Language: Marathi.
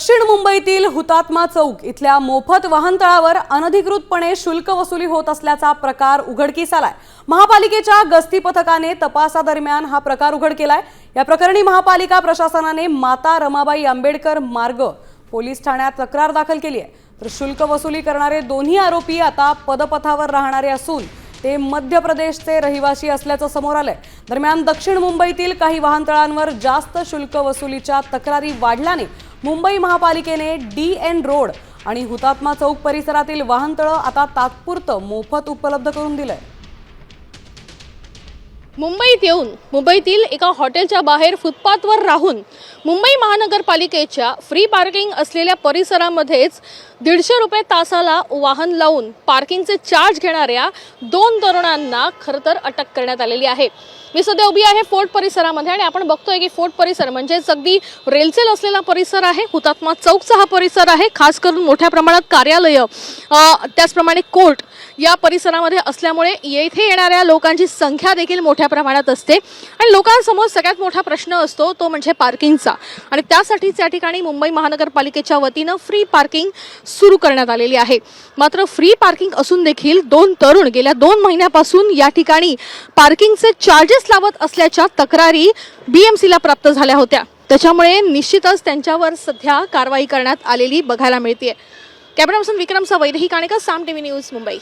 दक्षिण मुंबईतील हुतात्मा चौक इथल्या मोफत वाहनतळावर अनधिकृतपणे शुल्क वसुली होत असल्याचा प्रकार उघडकीस आलाय। महापालिकेच्या गस्ती पथकाने तपासादरम्यान हा प्रकार उघड केलाय। या प्रकरणी महापालिका प्रशासनाने माता रमाबाई आंबेडकर मार्ग पोलीस ठाण्यात तक्रार दाखल केली आहे। तर शुल्क वसुली करणारे दोन्ही आरोपी आता पदपथावर राहणारे असून ते मध्य प्रदेशचे रहिवासी असल्याचं समोर आलंय। दरम्यान दक्षिण मुंबईतील काही वाहनतळांवर जास्त शुल्क वसुलीच्या तक्रारी वाढल्याने मुंबई महापालिकेने DN रोड आणि हुतात्मा चौक परिसरातील वाहनतळं आता तात्पुरतं मोफत उपलब्ध करून दिलंय। मुंबईत येऊन मुंबईतील एका हॉटेलच्या बाहेर फुटपाथवर राहून मुंबई महानगरपालिकेच्या फ्री पार्किंग असलेल्या परिसरामध्येच 150 रुपये तासाला वाहन लावून पार्किंगचे चार्ज घेणाऱ्या 2 तरुणांना खरतर अटक करण्यात आलेली आहे। मी सध्या उभी आहे फोर्ट परिसरामध्ये आणि आपण बघतोय की फोर्ट परिसर म्हणजेच अगदी रेलचेल असलेला परिसर आहे। हुतात्मा चौकचा हा परिसर आहे। खास करून मोठ्या प्रमाणात कार्यालय त्याचप्रमाणे कोर्ट या परिसरामध्ये असल्यामुळे येथे येणाऱ्या लोकांची संख्या देखील मोठ्या प्रमाणात असते आणि लोकांसमोर सगळ्यात मोठा प्रश्न असतो तो म्हणजे पार्किंगचा आणि त्यासाठीच या ठिकाणी मुंबई महानगरपालिकेच्या वतीने फ्री पार्किंग सुरू करण्यात आलेली आहे। मात्र फ्री पार्किंग असून देखील 2 तरुण गेल्या 2 महिन्यापासून या ठिकाणी पार्किंगचे चार्जेस लावत असल्याच्या तक्रारी BMCला प्राप्त झाल्या होत्या। त्याच्यामुळे निश्चितच त्यांच्यावर सध्या कारवाई करण्यात आलेली बघायला मिळते। कॅमेरा पर्सन विक्रम सवैदेही काणेकर, साम TV न्यूज, मुंबई।